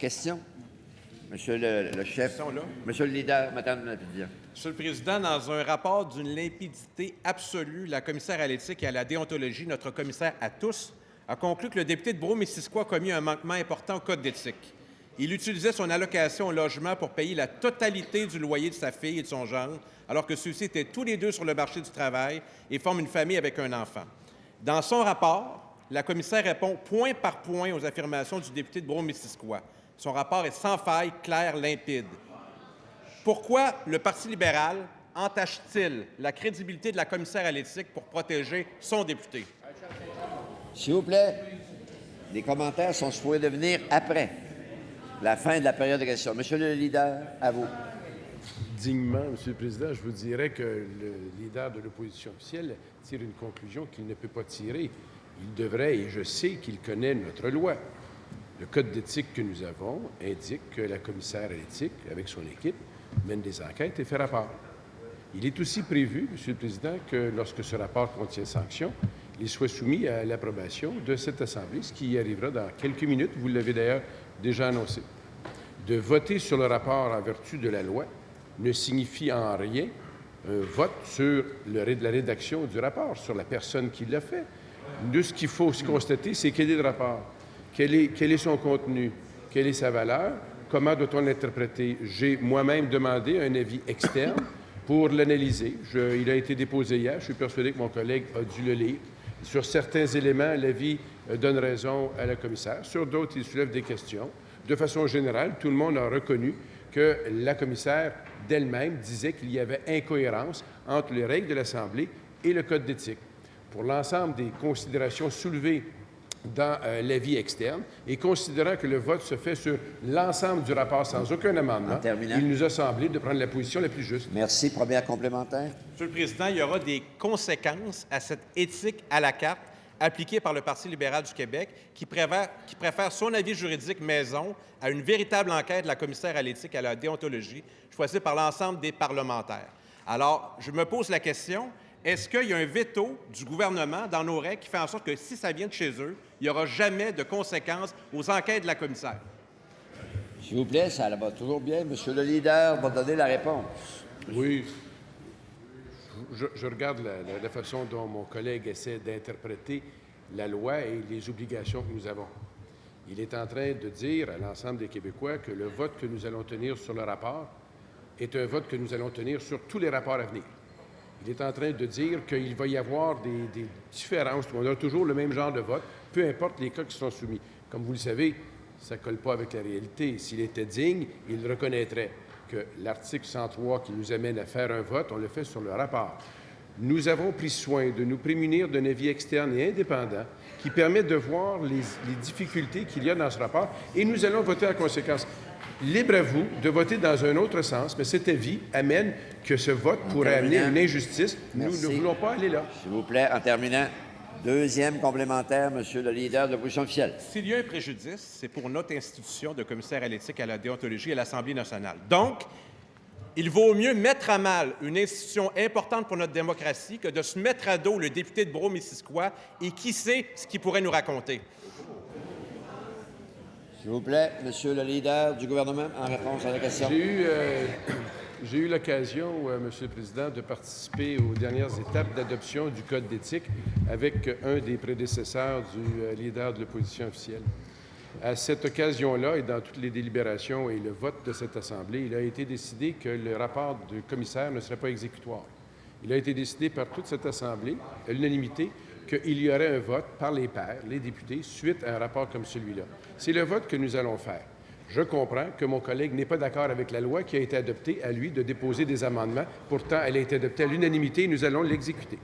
Question? Monsieur le chef, monsieur le leader, madame la présidente. Monsieur le Président, dans un rapport d'une limpidité absolue, la commissaire à l'éthique et à la déontologie, notre commissaire à tous, a conclu que le député de Brome-Missisquoi a commis un manquement important au code d'éthique. Il utilisait son allocation au logement pour payer la totalité du loyer de sa fille et de son gendre, alors que ceux-ci étaient tous les deux sur le marché du travail et forment une famille avec un enfant. Dans son rapport, la commissaire répond point par point aux affirmations du député de Brome-Missisquoi. Son rapport est sans faille, clair, limpide. Pourquoi le Parti libéral entache-t-il la crédibilité de la commissaire à l'éthique pour protéger son député? S'il vous plaît, les commentaires sont supposés devenir après la fin de la période de questions. Monsieur le leader, à vous. Dignement, Monsieur le Président, je vous dirais que le leader de l'opposition officielle tire une conclusion qu'il ne peut pas tirer. Il devrait, et je sais qu'il connaît notre loi. Le code d'éthique que nous avons indique que la commissaire à l'éthique, avec son équipe, mène des enquêtes et fait rapport. Il est aussi prévu, Monsieur le Président, que lorsque ce rapport contient sanction, il soit soumis à l'approbation de cette Assemblée, ce qui arrivera dans quelques minutes. Vous l'avez d'ailleurs déjà annoncé. De voter sur le rapport en vertu de la loi ne signifie en rien un vote sur la rédaction du rapport, sur la personne qui l'a fait. Nous, ce qu'il faut se constater, c'est quel est le rapport, quel est son contenu, quelle est sa valeur, comment doit-on l'interpréter. J'ai moi-même demandé un avis externe pour l'analyser. Il a été déposé hier. Je suis persuadé que mon collègue a dû le lire. Sur certains éléments, l'avis donne raison à la commissaire. Sur d'autres, il soulève des questions. De façon générale, tout le monde a reconnu que la commissaire d'elle-même disait qu'il y avait incohérence entre les règles de l'Assemblée et le code d'éthique. Pour l'ensemble des considérations soulevées dans l'avis externe et considérant que le vote se fait sur l'ensemble du rapport sans aucun amendement, il nous a semblé de prendre la position la plus juste. Merci. Première complémentaire. Monsieur le Président, il y aura des conséquences à cette éthique à la carte appliquée par le Parti libéral du Québec qui préfère son avis juridique maison à une véritable enquête de la commissaire à l'éthique et à la déontologie choisie par l'ensemble des parlementaires. Alors, je me pose la question, est-ce qu'il y a un veto du gouvernement dans nos règles qui fait en sorte que si ça vient de chez eux, il n'y aura jamais de conséquences aux enquêtes de la commissaire? S'il vous plaît, ça va toujours bien. Monsieur le leader va donner la réponse. Oui. Je regarde la façon dont mon collègue essaie d'interpréter la loi et les obligations que nous avons. Il est en train de dire à l'ensemble des Québécois que le vote que nous allons tenir sur le rapport est un vote que nous allons tenir sur tous les rapports à venir. Il est en train de dire qu'il va y avoir des différences. On a toujours le même genre de vote, peu importe les cas qui sont soumis. Comme vous le savez, ça ne colle pas avec la réalité. S'il était digne, il reconnaîtrait que l'article 103 qui nous amène à faire un vote, on le fait sur le rapport. Nous avons pris soin de nous prémunir d'un avis externe et indépendant qui permet de voir les difficultés qu'il y a dans ce rapport et nous allons voter en conséquence. Libre à vous de voter dans un autre sens, mais cet avis amène que ce vote pourrait amener une injustice. Merci. Nous ne voulons pas aller là. S'il vous plaît, en terminant, deuxième complémentaire, monsieur le leader de l'opposition officielle. S'il y a un préjudice, c'est pour notre institution de commissaire à l'éthique, à la déontologie et à l'Assemblée nationale. Donc, il vaut mieux mettre à mal une institution importante pour notre démocratie que de se mettre à dos le député de Brome-Missisquoi et qui sait ce qu'il pourrait nous raconter. S'il vous plaît, monsieur le leader du gouvernement, en réponse à la question. J'ai eu l'occasion, Monsieur le Président, de participer aux dernières étapes d'adoption du Code d'éthique avec un des prédécesseurs du leader de l'opposition officielle. À cette occasion-là et dans toutes les délibérations et le vote de cette Assemblée, il a été décidé que le rapport du commissaire ne serait pas exécutoire. Il a été décidé par toute cette Assemblée, à l'unanimité, qu'il y aurait un vote par les pairs, les députés, suite à un rapport comme celui-là. C'est le vote que nous allons faire. Je comprends que mon collègue n'est pas d'accord avec la loi qui a été adoptée, à lui de déposer des amendements. Pourtant, elle a été adoptée à l'unanimité et nous allons l'exécuter.